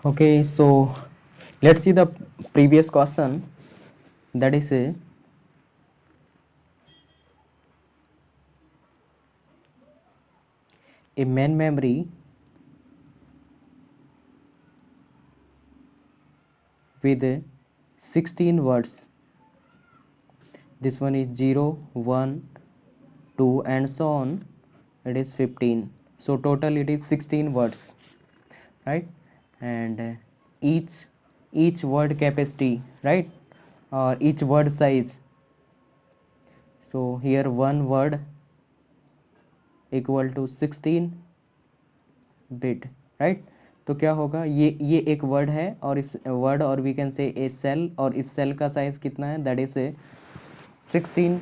Okay, so let's see the previous question. That is a main memory with 16 words. This one is 0, 1, 2 and so on. It is 15. So total it is 16 words, right? And each each word capacity, right? Or each word size. So here one word equal to 16 bit, right? तो क्या होगा, ये एक word है और इस word और we can से ए सेल, और इस सेल का साइज कितना है, दैट इज 16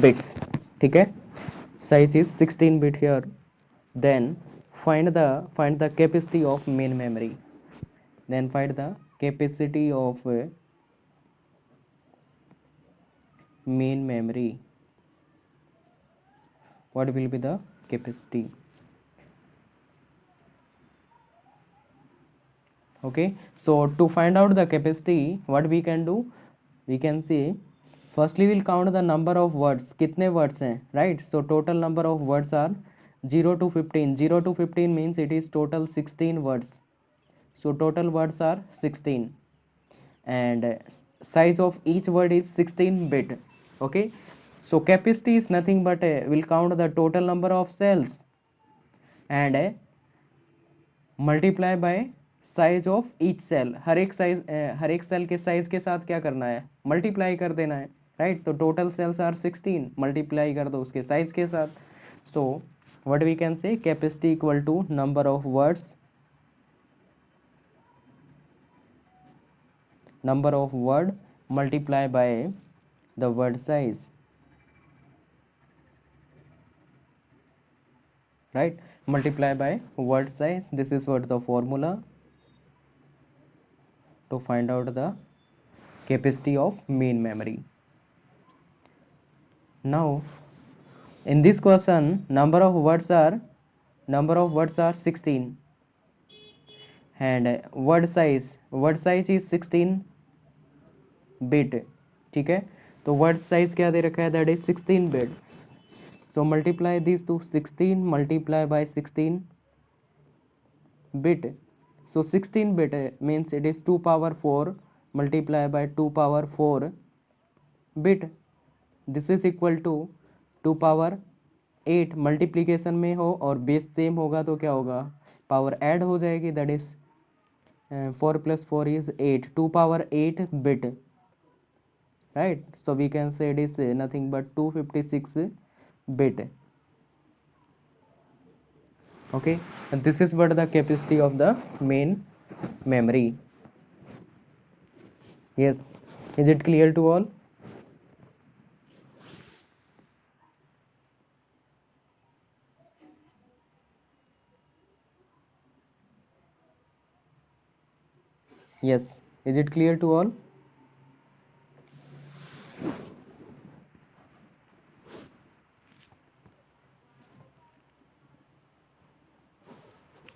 बिट्स. ठीक है, size is 16 bit here. Then find the capacity of main memory. Then find the capacity of main memory. What will be the capacity? Okay, so to find out the capacity, what we can do, we can see firstly we'll count the number of words. कितने words हैं, right? So total number of words are 0 to 15. 0 to 15 means it is total 16 words. So total words are 16 and size of each word is 16 bit. Okay, so capacity is nothing but we'll count the total number of cells and multiply by size of each cell. हर एक cell के size के साथ क्या करना है, multiply कर देना है, राइट? तो टोटल सेल्स आर 16, मल्टीप्लाई कर दो उसके साइज के साथ. So what we can say, capacity equal to number of words, number of word multiply by the word size, right? Multiply by word size. This is what the formula to find out the capacity of main memory. Now in this question number of words are 16 and word size is 16 bit. ठीक है, तो word size क्या दे रखा है, that is 16 bit. so multiply these to 16 multiply by 16 bit. so 16 bit means it is 2 power 4 multiply by 2 power 4 bit. this is equal to 2 power 8. Multiplication में हो और बेस सेम होगा तो क्या होगा, पावर ऐड हो जाएगी, that is 4 plus 4 is 8, 2 power 8 bit, right? So we can say it is nothing but 256 bit. Okay, and this is what the capacity of the main memory. Yes, is it clear to all? Yes, is it clear to all?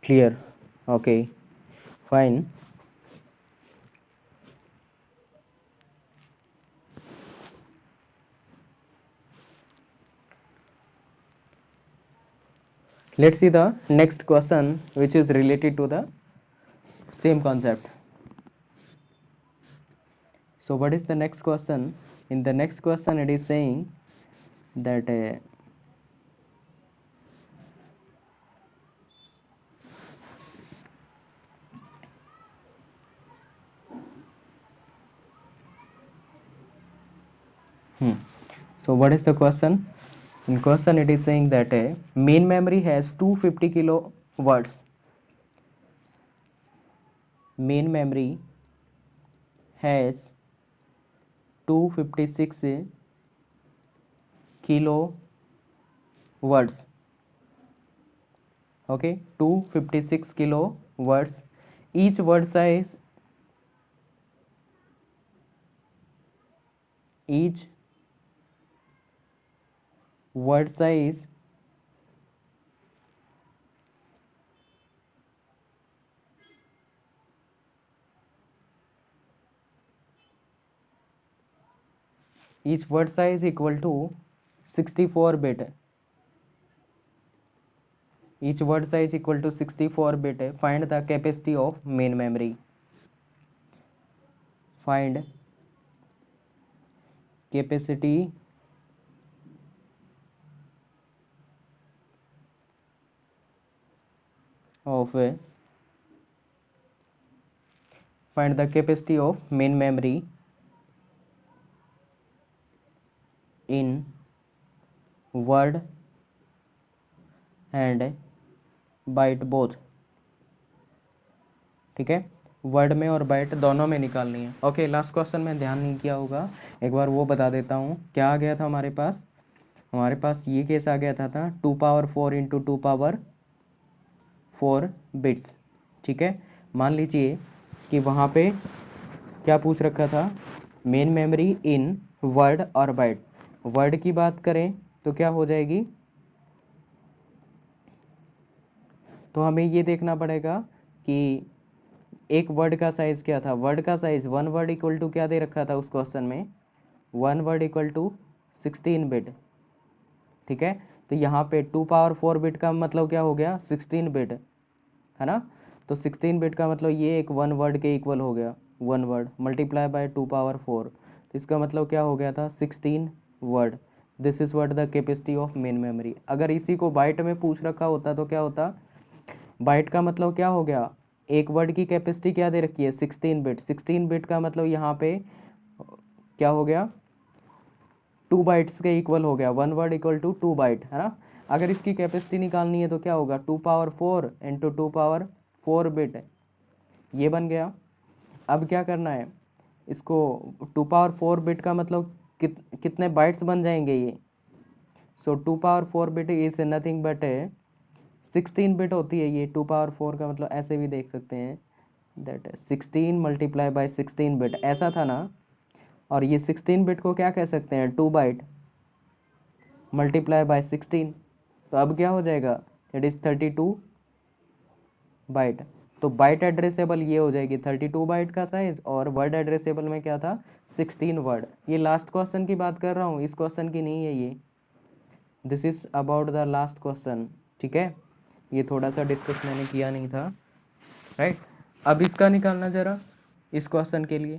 Clear. Okay, fine. Let's see the next question which is related to the same concept. So what is the next question? In the next question it is saying that so what is the question? In question it is saying that main memory has 250 kilo words. Main memory has 256 kilo words. Okay, 256 kilo words. Each word size, each word size each word size equal to 64 bit, each word size equal to 64 bit. Find the capacity of main memory, find capacity of find the capacity of main memory in word and byte both. ठीक है, word में और bite दोनों में निकालनी है। Okay, last question में ध्यान नहीं किया होगा, एक बार वो बता देता हूँ। क्या आ गया था हमारे पास? हमारे पास ये केस आ गया था 2 पावर 4 इंटू 2 पावर 4 बिट्स। ठीक है, मान लीजिए कि वहाँ पे क्या पूछ रखा था, मेन मेमोरी इन वर्ड और बाइट। वर्ड की बात करें तो क्या हो जाएगी, तो हमें ये देखना पड़ेगा कि एक वर्ड का साइज क्या था। वर्ड का size, one word equal to क्या दे रखा था उस क्वेश्चन में, one word equal to 16 bit. ठीक है, तो यहाँ पे 2 पावर 4 बिट का मतलब क्या हो गया, 16 बिट, है ना। तो 16 बिट का मतलब ये एक वन वर्ड के इक्वल हो गया, one word multiply by 2 power 4, तो इसका मतलब क्या हो गया था, 16 word. This is what the capacity of main memory. अगर इसी को बाइट में पूछ रखा होता तो क्या होता, बाइट का मतलब क्या हो गया, एक वर्ड की कैपेसिटी क्या दे रखी है, 16 बिट। 16 बिट का मतलब यहाँ पे क्या हो गया, 2 बाइट्स के इक्वल हो गया, one word equal to 2 byte, है ना। अगर इसकी कैपेसिटी निकालनी है तो क्या होगा, 2 पावर 4 इंटू 2 पावर 4 बिट, ये बन गया। अब क्या करना है इसको, 2 पावर 4 बिट का मतलब कितने बाइट्स बन जाएंगे ये। सो 2 power 4 bit is nothing but 16 bit होती है ये। 2 पावर 4 का मतलब ऐसे भी देख सकते हैं, दैट 16 मल्टीप्लाई बाय 16 बिट, ऐसा था ना। और ये 16 बिट को क्या कह सकते हैं, 2 बाइट मल्टीप्लाई बाय 16। तो अब क्या हो जाएगा, इट इज 32 बाइट। तो बाइट एड्रेसेबल ये हो जाएगी 32 बाइट का साइज, और वर्ड एड्रेसेबल में क्या था, 16 वर्ड। ये लास्ट क्वेश्चन की बात कर रहा हूँ, इस क्वेश्चन की नहीं है ये, this is about the last question. ठीक है, ये थोड़ा सा डिस्कस मैंने किया नहीं था, राइट। अब इसका निकालना जरा, इस क्वेश्चन के लिए,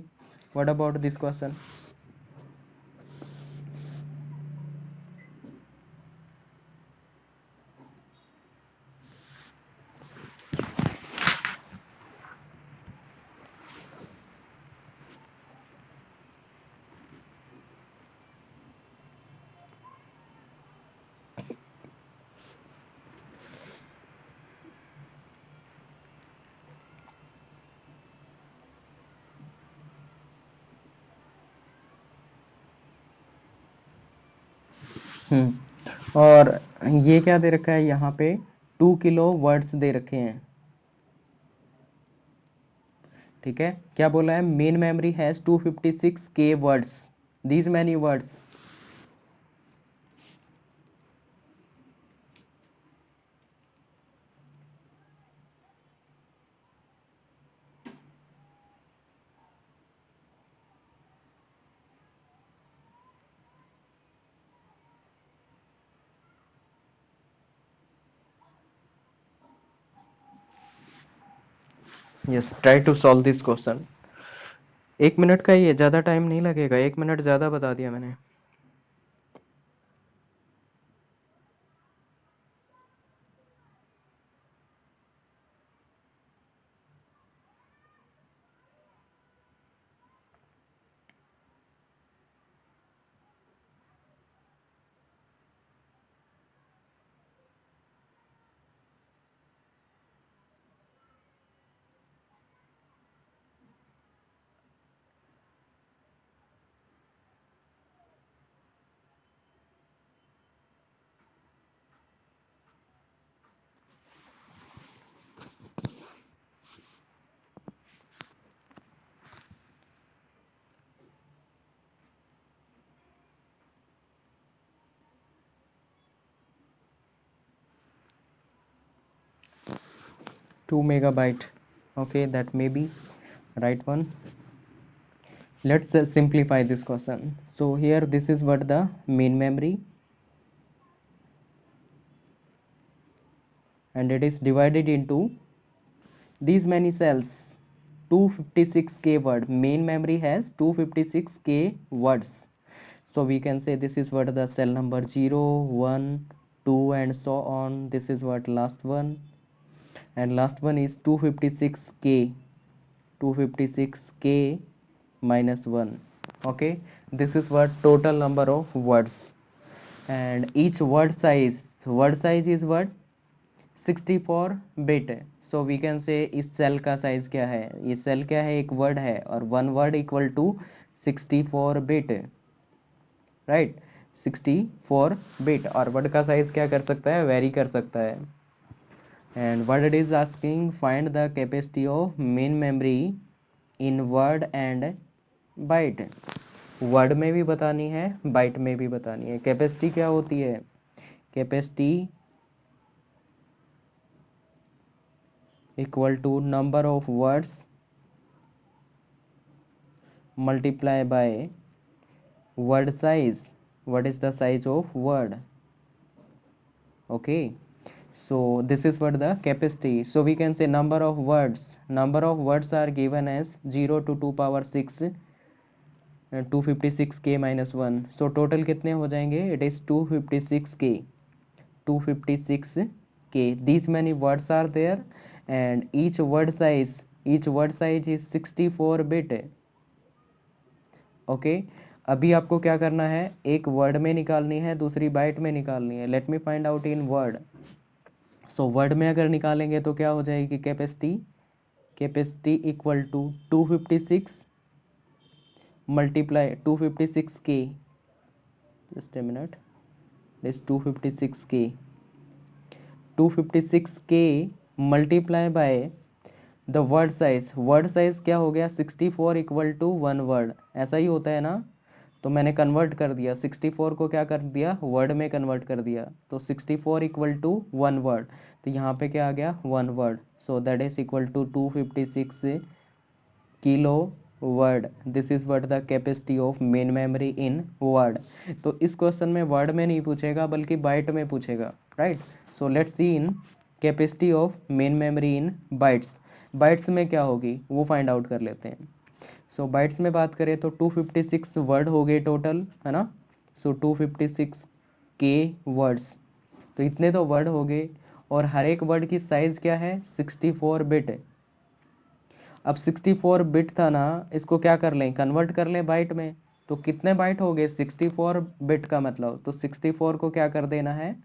व्हाट अबाउट दिस क्वेश्चन। और ये क्या दे रखा है यहाँ पे, 2 किलो वर्ड्स दे रखे हैं। ठीक है, क्या बोला है, main memory has 256 K words, these many words. Yes, try to solve this question. 1 minute का ही है, ज़्यादा टाइम नहीं लगेगा, 1 मिनट ज़्यादा बता दिया मैंने। Two megabyte, okay, that may be right one. Let's simplify this question. So here this is what the main memory, and it is divided into these many cells, 256k word. Main memory has 256k words. So we can say this is what the cell number 0, 1, 2 and so on. This is what last one, and last one is 256k, 256k minus 1. Okay, this is what total number of words, and each word size is what 64 bit है. So we can से इस cell का size क्या है, ये cell क्या है, एक वर्ड है और one word equal to 64 bit, right. 64 bit, और वर्ड का साइज क्या कर सकता है, वेरी कर सकता है. And word it is asking find the capacity of main memory in word and byte. Word में भी बतानी है, बाइट में भी बतानी है. कैपेसिटी क्या होती है, capacity equal to number of words multiply by word size. What is the size of word? Okay, so this is what the capacity. So we can say number of words are given as 0 to 2 power 6, 256k minus 1. So total कितने हो जाएंगे, it is 256k, 256k. These many words are there, and each word size is 64 bit. Okay, अभी आपको क्या करना है, एक word में निकालनी है, दूसरी बाइट में निकालनी है. Let me find out in word. So word में अगर निकालेंगे तो क्या हो जाएगी, capacity equal to 256 multiply 256k, just a minute, this 256k multiply by the word size क्या हो गया, 64 इक्वल टू वन वर्ड. ऐसा ही होता है ना, तो मैंने कन्वर्ट कर दिया 64 को, क्या कर दिया, वर्ड में कन्वर्ट कर दिया. तो 64 इक्वल टू वन वर्ड, तो यहाँ पे क्या आ गया, one word. So that is equal to 256 kilo word. This is what the capacity of main memory in word. तो इस क्वेश्चन में वर्ड में नहीं पूछेगा बल्कि बाइट में पूछेगा, right. So let's C in capacity of main memory in bytes. Bytes में क्या होगी वो फाइंड आउट कर लेते हैं. सो बाइट्स में बात करें तो 256 वर्ड हो गए टोटल, है ना. सो 256 के वर्ड्स, तो इतने तो वर्ड हो गए, और हर एक वर्ड की साइज क्या है, 64 बिट है. अब 64 बिट था ना, इसको क्या कर लें, कन्वर्ट कर लें बाइट में. तो कितने बाइट हो गए, 64 बिट का मतलब, तो 64 को क्या कर देना है,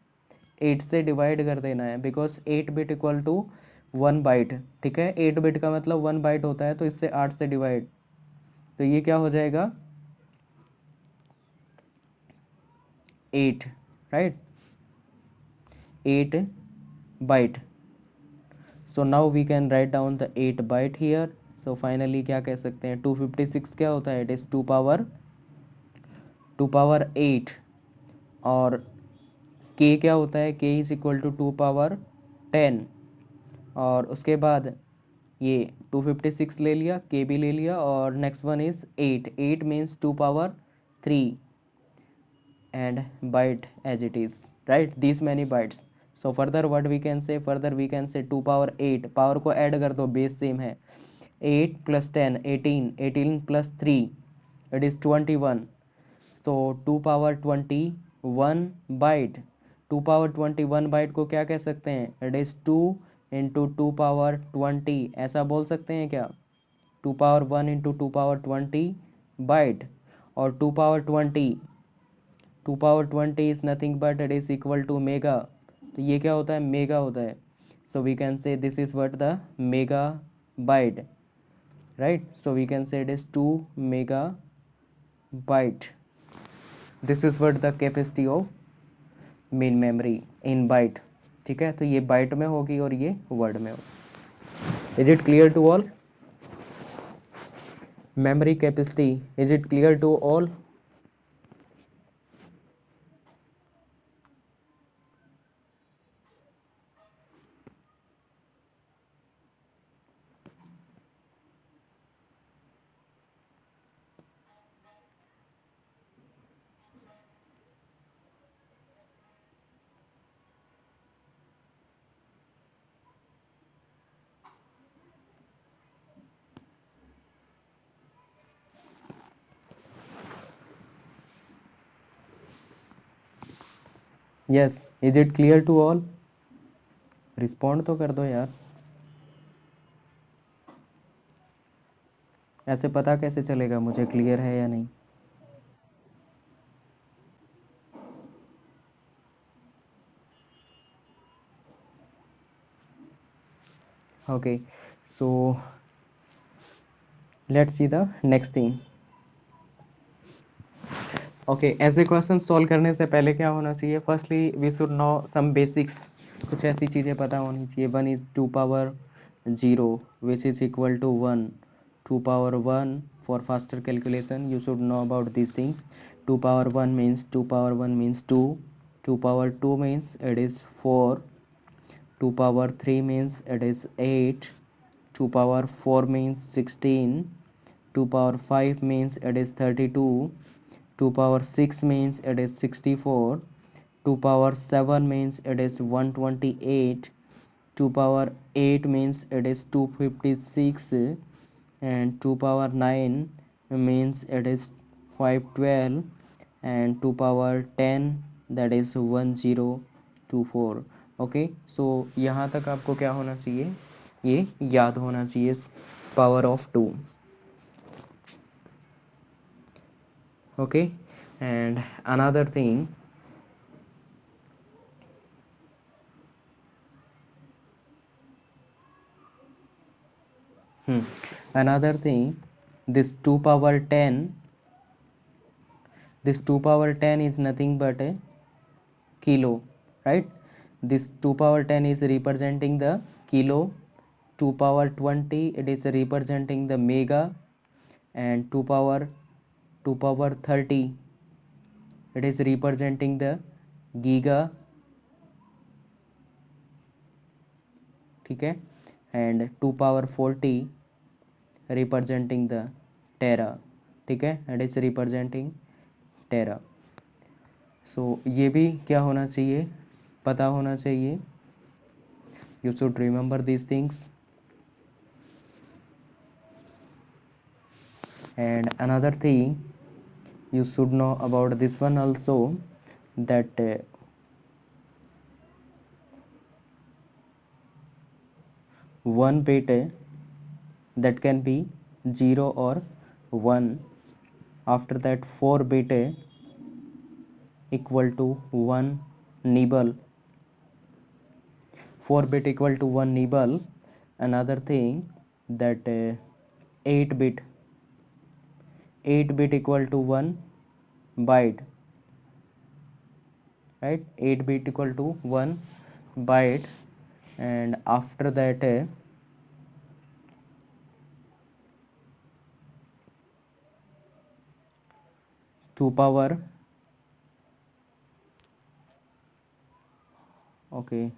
8 से डिवाइड कर देना है, because 8 bit equal to 1 byte. ठीक है, 8 बिट का मतलब 1 बाइट होता है, तो इससे 8 से डिवाइड, तो ये क्या हो जाएगा, 8, right, 8 byte. So now we can write down the 8 byte here. So finally क्या कह सकते हैं, 256 क्या होता है, इट इज 2 पावर 8, और k क्या होता है, k is equal to 2 power 10, और उसके बाद ये 256 ले लिया, k भी ले लिया, और next one is 8 means 2 power 3, and byte as it is, right, these many bytes. So further what we can say, 2 power 8, power को ऐड कर दो, बेस सेम है, 8 + 10 18, 18 + 3 it is 21. so 2 power 21 byte. 2 power 21 byte को क्या कह सकते हैं, it is 2 into 2 power 20, ऐसा बोल सकते हैं क्या, 2 पावर 1 इंटू 2 पावर 20 बाइट. और 2 power 20 is nothing but it is equal to mega, तो ये क्या होता है, मेगा होता है. So we can say this is what the mega byte, right. So we can say it is 2 mega byte. This is what the capacity of main memory in byte. ठीक है, तो ये बाइट में होगी और ये वर्ड में होगी. Is it clear to all, memory capacity, is it clear to all. Yes, is it clear to all? Respond तो कर दो यार, ऐसे पता कैसे चलेगा मुझे क्लियर है या नहीं? Okay, so let's see the next thing. Okay, ऐसे क्वेश्चन सॉल्व करने से पहले क्या होना चाहिए? Firstly we should know some basics, कुछ ऐसी चीज़ें पता होनी चाहिए। 1 is 2 power 0 which is equal to 1, 2 power 1 for faster calculation you should know about these things। 2 power 1 means 2 power 1 means 2, 2 power 2 means it is 4, 2 power 3 means it is 8, 2 power 4 means 16, 2 power 5 means it is 32, 2 power 6 means it is 64, 2 power 7 means it is 128, 2 power 8 means it is 256, and 2 power 9 means it is 512, and 2 power 10 that is 1024। Okay, सो यहाँ तक आपको क्या होना चाहिए? ये याद होना चाहिए, power of 2। Okay, and another thing, another thing, this 2 power 10, this 2 power 10 is nothing but a kilo, right? This 2 power 10 is representing the kilo, 2 power 20 it is representing the mega, and 2 power 30 it is representing the giga, ठीक है, and 2 power 40 representing the tera, ठीक है, it is representing tera। सो ये भी क्या होना चाहिए? पता होना चाहिए। You should remember these things। And another thing you should know about this one also, that one bit that can be 0 or 1, after that 4 bit equal to 1 nibble, 4 bit equal to 1 nibble। Another thing, that 8 bit, 8 bit equal to 1 byte, right? 8 bit equal to 1 byte, and after that 2 power, okay,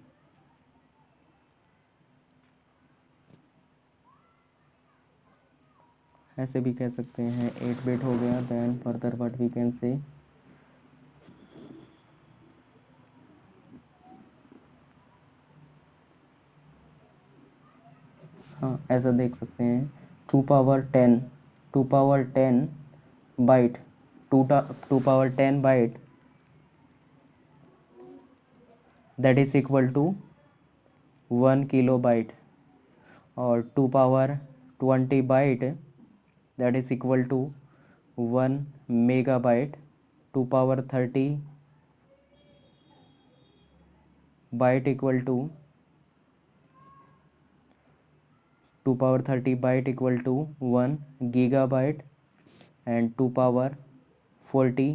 ऐसे भी कह सकते हैं 8 bit हो गया। Then further what we can say, हाँ ऐसा देख सकते हैं 2 power 10, 2 power 10 byte, 2 power 10 byte that is equal to 1 kilobyte, और 2 power 20 byte that is equal to 1 megabyte, 2 power 30 byte equal to 2 power 30 byte equal to 1 gigabyte, and 2 power 40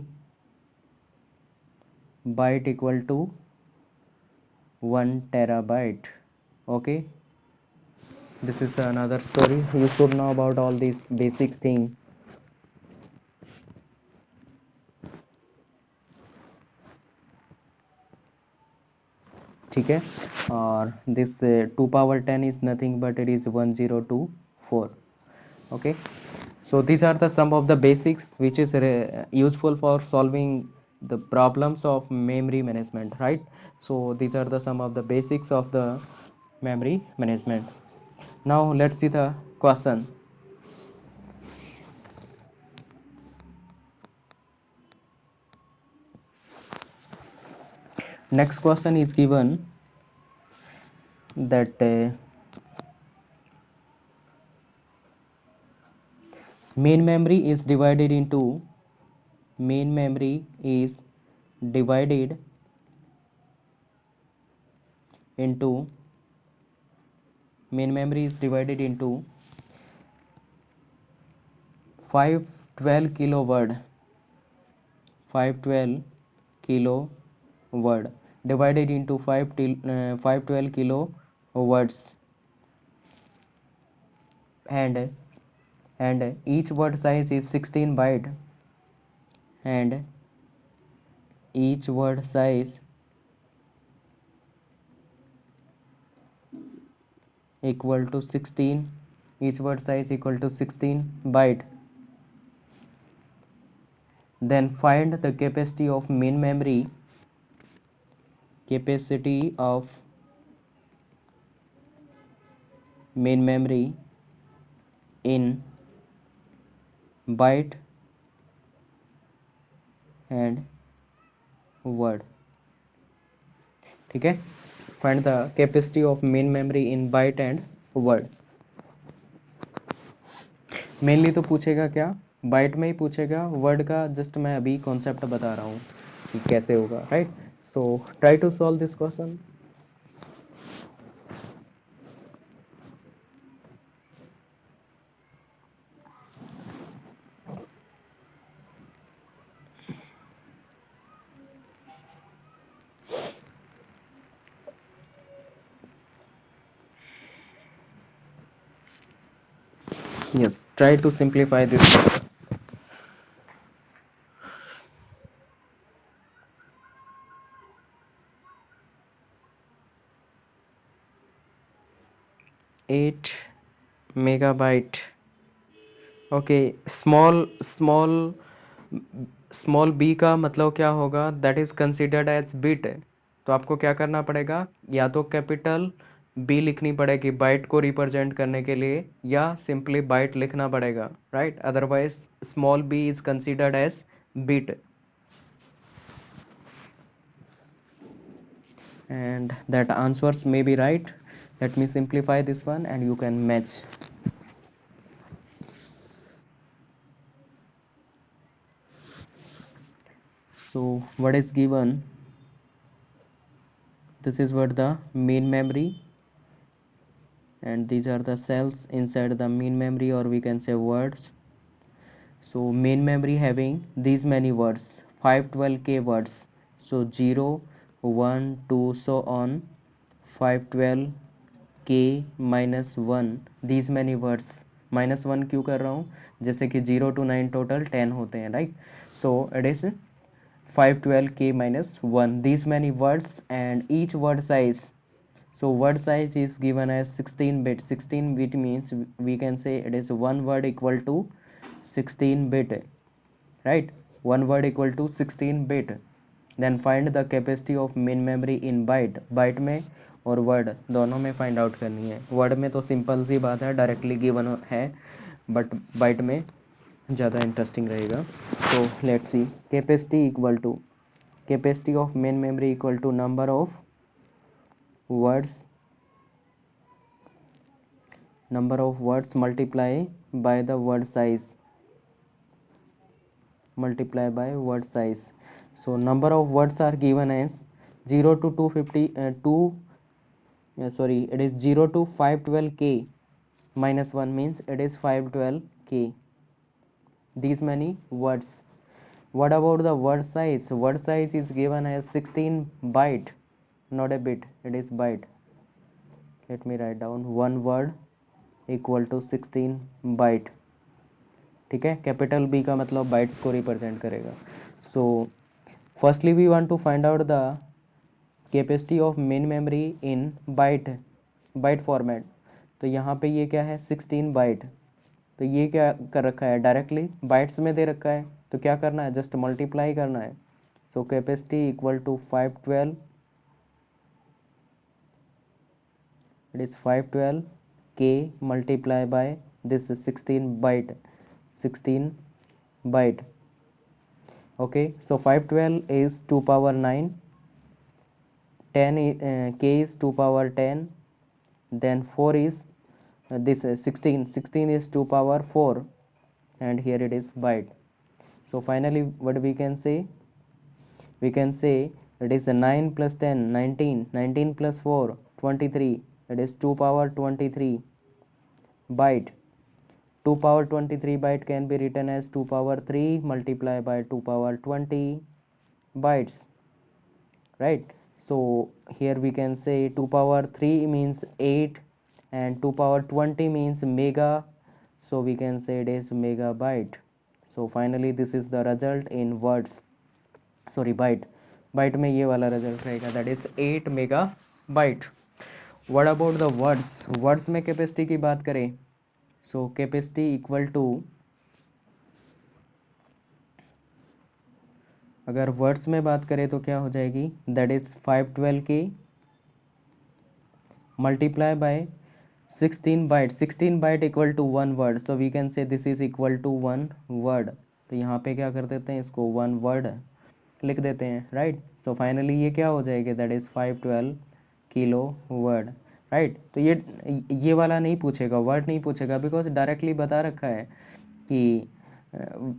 byte equal to 1 terabyte। Okay, this is the another story, you should know about all these basic thing। ठीक है, और this 2 power 10 is nothing but it is 1024। okay, so these are the some of the basics which is useful for solving the problems of memory management, right? So these are the some of the basics of the memory management। now let's see the question। Next question is given that main memory is divided into main memory is divided into main memory is divided into 512 kilo word 512 kilo word divided into 512 kilo words and each word size is 16 byte and each word size equal to 16 each word size equal to 16 byte. Then find the capacity of main memory in byte and word. ठीक है, find the capacity of main memory in byte and word. Mainly तो पूछेगा क्या, bite में ही पूछेगा, word का just मैं अभी कॉन्सेप्ट बता रहा हूँ कि कैसे होगा, right. So try to solve this question. Yes, try to simplify this question. Eight megabyte. Okay, small B का मतलब क्या होगा, that is considered as bit. तो आपको क्या करना पड़ेगा, या तो कैपिटल बी लिखनी पड़ेगी बाइट को रिप्रेजेंट करने के लिए, या सिंपली बाइट लिखना पड़ेगा, right. Otherwise small B is considered as bit. And that answers may be right. Let me simplify this one and you can match. So what is given, this is what the main memory, and these are the cells inside the main memory, or we can say words. So main memory having these many words, 512k words. So 0 1 2 so on 512k minus 1, these many words. Minus one क्यों कर रहा हूँ, जैसे कि 0 to 9 total 10 होते हैं, right. So it is 512k minus 1, these many words and each word size. So word size is given as 16 bit. 16 bit means we can say it is one word equal to 16 bit, right. One word equal to 16 bit. Then find the capacity of main memory in byte. byte में और word दोनों में find out करनी है. Word में तो simple सी बात है, डायरेक्टली गिवन है, बट बाइट में ज़्यादा इंटरेस्टिंग रहेगा. तो let's see, capacity of main memory equal to number of words multiply by the word size. So number of words are given as 0 to 250 it is 0 to 512k minus 1 means it is 512k, these many words. What about the word size? Word size is given as 16 byte, not a bit, it is byte. Let me write down, one word equal to 16 byte. ठीक है, capital B का मतलब bytes को represent करेगा. So firstly we want to find out the capacity of main memory in byte format. तो यहाँ पे ये क्या है, 16 बाइट. तो ये क्या कर रखा है, डायरेक्टली बाइट्स में दे रखा है, तो क्या करना है, जस्ट मल्टीप्लाई करना है. So capacity equal to 512, it is 512k multiply by this 16 byte. Okay, so 512 is 2 power 9 k is 2 power 10, then 4 is this 16 is 2 power 4, and here it is byte. So finally what we can say, we can say it is a 9 plus 10 19, 19 plus 4 23, it is 2 power 23 byte. 2 power 23 byte can be written as 2 power 3 multiplied by 2 power 20 bytes, right? So here we can say 2 power 3 means 8 and 2 power 20 means mega, so we can say it is megabyte. So finally this is the result in words, sorry byte, byte में ये वाला result रहेगा, that is 8 megabyte. What about the words? words में capacity की बात करें, so capacity equal to, अगर words में बात करें तो क्या हो जाएगी, that is 512k multiply by 16 byte, 16 byte equal to 1 word, so we can say this is equal to 1 word. तो यहाँ पे क्या कर देते हैं, इसको 1 वर्ड लिख देते हैं, राइट. सो फाइनली ये क्या हो जाएगी, that is 512 kilo word, right. तो ये वाला नहीं पूछेगा, वर्ड नहीं पूछेगा, बिकॉज डायरेक्टली बता रखा है कि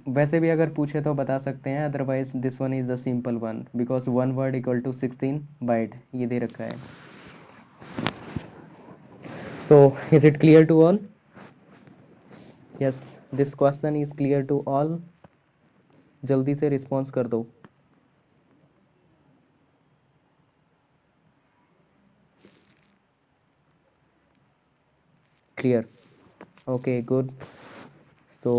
वैसे भी अगर पूछे तो बता सकते हैं, otherwise this one is the simple one because 1 word equal to 16 byte, ये दे रखा है. So is it clear to all? Yes, this question is clear to all. जल्दी से रिस्पॉन्स कर दो. Clear. Okay, good. So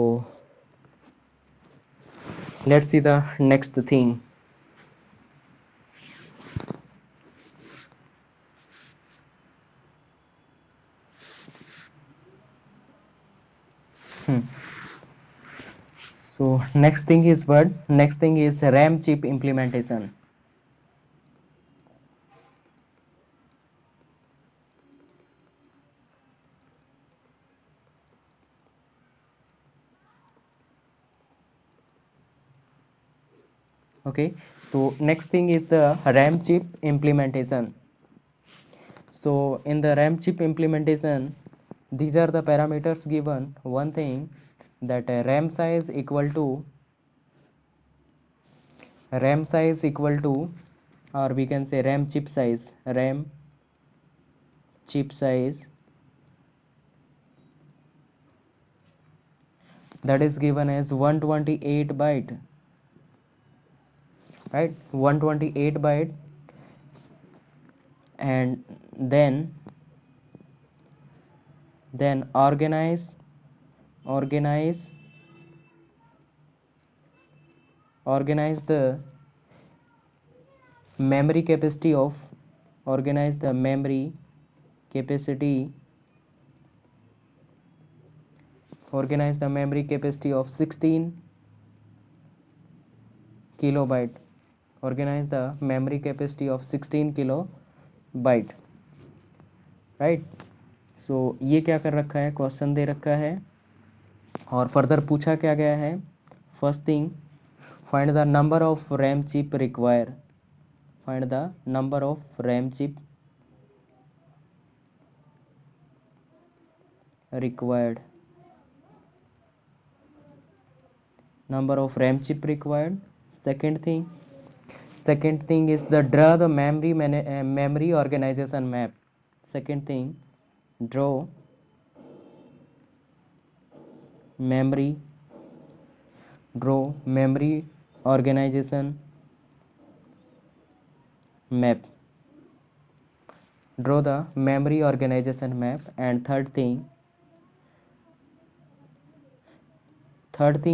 let's see the next thing. So next thing is what? Next thing is RAM chip implementation. Okay, so next thing is the RAM chip implementation. So in the RAM chip implementation, these are the parameters given. One thing, that RAM size equal to, or we can say RAM chip size, that is given as 128 byte, right, 128 byte. And then organize the memory capacity of, organize the memory capacity of 16 kilobyte, organize the memory capacity of 16 kilobyte, right. सो ये क्या कर रखा है, question दे रखा है और further पूछा क्या गया है. First thing, find the number of RAM chip require, find the number of RAM chip required, number of RAM chip required. Second thing is the draw the memory organization map. Second thing, draw memory organization map, draw the memory organization map. And third thing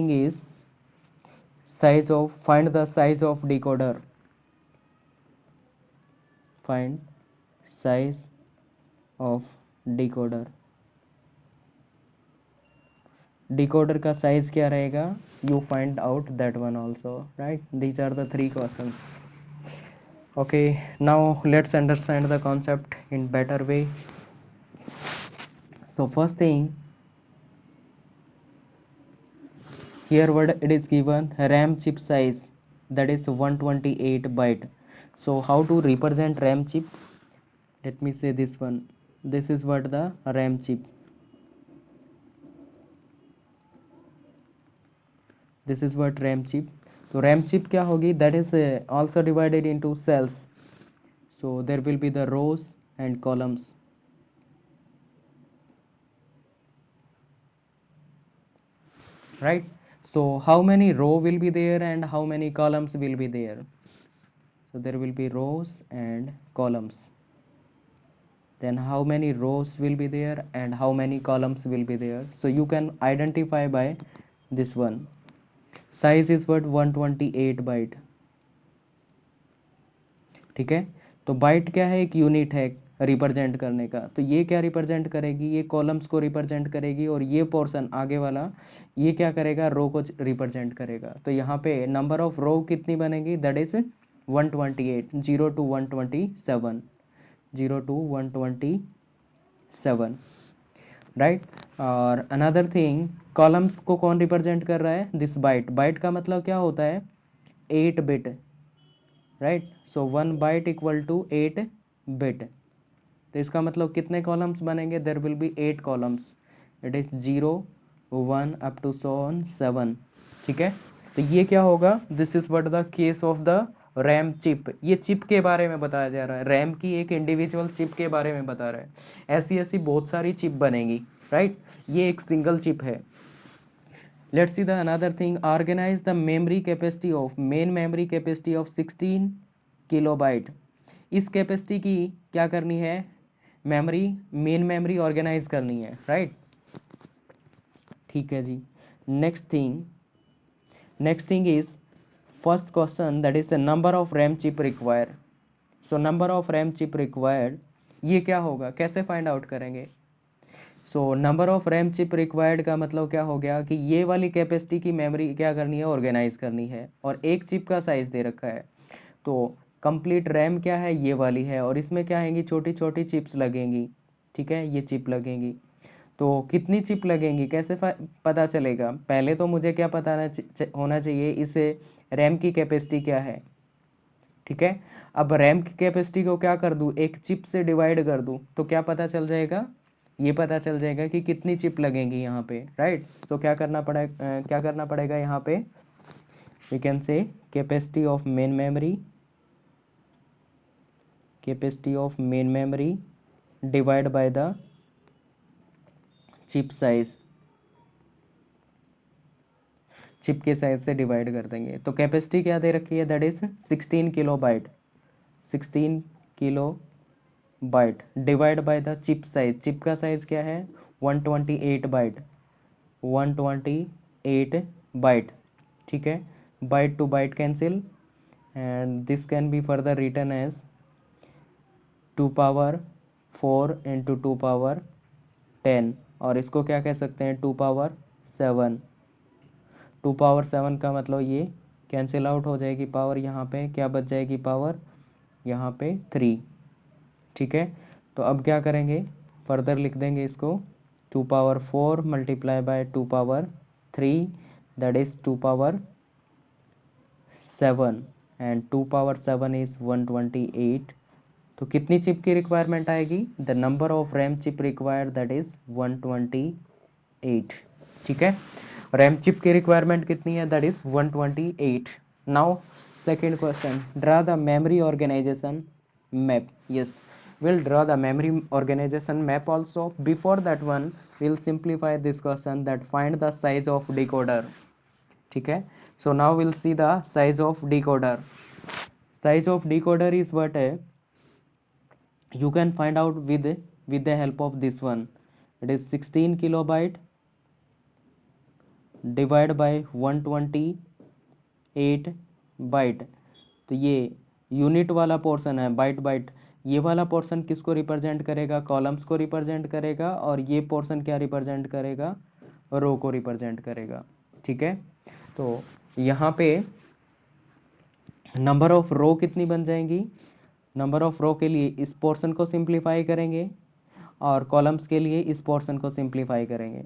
is find the size of decoder, find size of decoder का size क्या रहेगा, you find out that one also, right. These are the 3 questions. Okay, now let's understand the concept in better way. So first thing, here what it is given, RAM chip size, that is 128 byte. So how to represent RAM chip? Let me say this one. This is what the RAM chip. This is what RAM chip. So RAM chip क्या होगी? That is also divided into cells. So there will be the rows and columns. Right? So how many row will be there and how many columns will be there? So there will be rows and columns. Then how many rows will be there and how many columns will be there? So you can identify by this one. Size is what? 128 byte. ठीक है. तो bite क्या है? एक unit है represent करने का. तो ये क्या रिप्रेजेंट करेगी? ये कॉलम्स को रिप्रेजेंट करेगी और ये पोर्शन आगे वाला ये क्या करेगा? रो को रिप्रेजेंट करेगा. तो यहाँ पे नंबर ऑफ रो कितनी बनेगी? That is 128. 0 to 127. 0 to 127. Right. और अनदर थिंग, कॉलम्स को कौन रिप्रेजेंट कर रहा है? This bite. बाइट का मतलब क्या होता है? 8 bit. Right. So 1 byte equal to 8 bit. तो इसका मतलब कितने कॉलम्स बनेंगे? There will be 8 columns. It is 0 1 up to 7. ठीक है. तो ये क्या होगा? This is what the case of the RAM chip. ये चिप के बारे में बताया जा रहा है. रैम की एक इंडिविजुअल चिप के बारे में बता रहा है. ऐसी ऐसी बहुत सारी चिप बनेगी. राइट. ये एक सिंगल चिप है. Let's see the another thing. Organize the memory capacity of main memory capacity of 16 kilobyte. इस कैपेसिटी की क्या करनी है? मेमोरी, मेन मेमोरी ऑर्गेनाइज करनी है. राइट. ठीक है जी. Next thing is first question, that is the number of RAM chip require. So number of RAM chip required ये क्या होगा? कैसे फाइंड आउट करेंगे? So number of RAM chip required का मतलब क्या हो गया कि ये वाली कैपेसिटी की मेमोरी क्या करनी है? ऑर्गेनाइज करनी है. और एक चिप का साइज दे रखा है. तो कंप्लीट रैम क्या है? ये वाली है. और इसमें क्या आएंगी? छोटी छोटी चिप्स लगेंगी. ठीक है. ये चिप लगेंगी. तो कितनी चिप लगेंगी कैसे पता चलेगा? पहले तो मुझे क्या पता होना चाहिए? इसे रैम की कैपेसिटी क्या है. ठीक है. अब रैम की कैपेसिटी को क्या कर दूं? एक चिप से डिवाइड कर दूं तो क्या पता चल जाएगा? ये पता चल जाएगा कि कितनी चिप लगेंगी यहाँ पे. राइट. तो क्या करना पड़ेगा यहाँ पे? We can say capacity of main memory divide by the chip size. Chip के साइज से डिवाइड कर देंगे. तो कैपेसिटी क्या दे रखी है? That is 16 kilobyte. 16 kilobyte divide by the chip size. Chip का साइज क्या है? 128 बाइट. 128 बाइट. ठीक है. Byte to byte cancel and this can be further written as 2 power 4 into 2 power 10. और इसको क्या कह सकते हैं? 2 पावर 7. 2 पावर 7 का मतलब ये कैंसिल आउट हो जाएगी पावर. यहाँ पे क्या बच जाएगी? पावर यहाँ पे 3. ठीक है. तो अब क्या करेंगे? फर्दर लिख देंगे इसको 2 power 4 multiply by 2 power 3 that is 2 power 7 and 2 power 7 is 128. तो कितनी चिप की रिक्वायरमेंट आएगी? The number of RAM chip required that is 128. ठीक है. रैम चिप की रिक्वायरमेंट कितनी है? That is 128. Now second question, draw the memory organization map. Yes, we'll draw the memory organization map also. Before that one we'll simplify this question, that find the size of decoder. ठीक है. So now we'll see the size of decoder. Size of decoder is what you can find out with the help of this one. It is 16 kilobyte divide by 128 byte. तो ये unit वाला portion है, bite bite. ये वाला portion किसको represent करेगा? Columns को represent करेगा. और ये पोर्शन क्या रिप्रेजेंट करेगा? रो को रिप्रेजेंट करेगा. ठीक है. तो यहाँ पे नंबर ऑफ रो कितनी बन जाएंगी? नंबर ऑफ रो के लिए इस पोर्शन को सिंप्लीफाई करेंगे और कॉलम्स के लिए इस पोर्शन को सिंप्लीफाई करेंगे.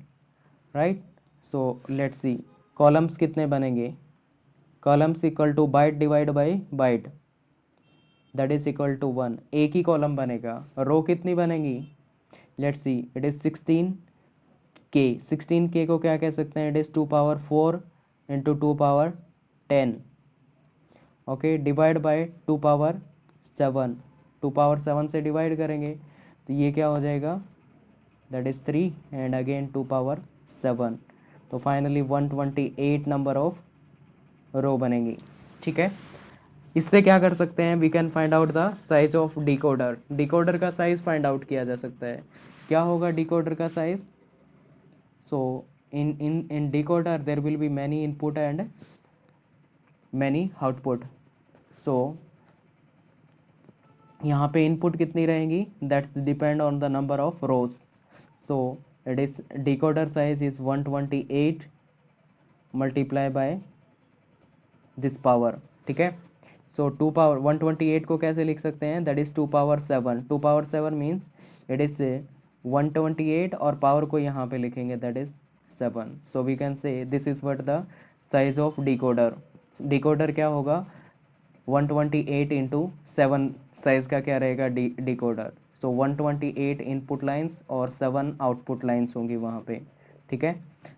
Right. So let's see columns कितने बनेंगे. Columns equal to byte divide by byte. That is equal to 1, एक ही कॉलम बनेगा, रो कितनी बनेगी, let's see it is 16k, 16k को क्या कह सकते हैं, it is 2 power 4 into 2 power 10, okay, divide by 2 power 7, 2 power 7 से डिवाइड करेंगे तो ये क्या हो जाएगा, that is 3 and again 2 power 7, तो फाइनली 128 नंबर ऑफ रो बनेंगी। ठीक है, इससे क्या कर सकते हैं, we can find out the size of decoder, decoder का साइज फाइंड आउट किया जा सकता है, क्या होगा डिकोडर का size, so in decoder there will be many input and many output, so यहाँ पे इनपुट कितनी रहेंगी, that's depend on the number of rose, so it is decoder size is 128 multiply by this power. ठीक है, सो 2 power 128 को कैसे लिख सकते हैं, that is 2 power 7, 2 power 7 means it is 128 और पावर को यहाँ पे लिखेंगे that is 7, so we can say this is what the size of decoder, decoder क्या होगा 128 इंटू 7 साइज का क्या रहेगा डिकोडर, सो 128 इनपुट लाइंस और 7 आउटपुट लाइंस होंगी वहाँ पे। ठीक है,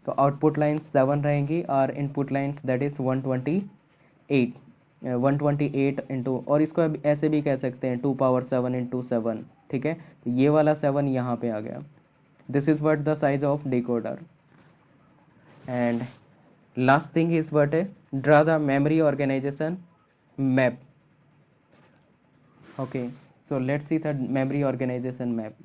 तो आउटपुट लाइंस 7 रहेंगी और input lines that is 128, 128 into, और इसको ऐसे भी कह सकते हैं 2 पावर 7 इंटू 7। ठीक है, तो ये वाला 7 यहाँ पे आ गया, this is what the size of decoder. And last thing is what है, draw the memory organization map, okay, so let's see the memory organization map।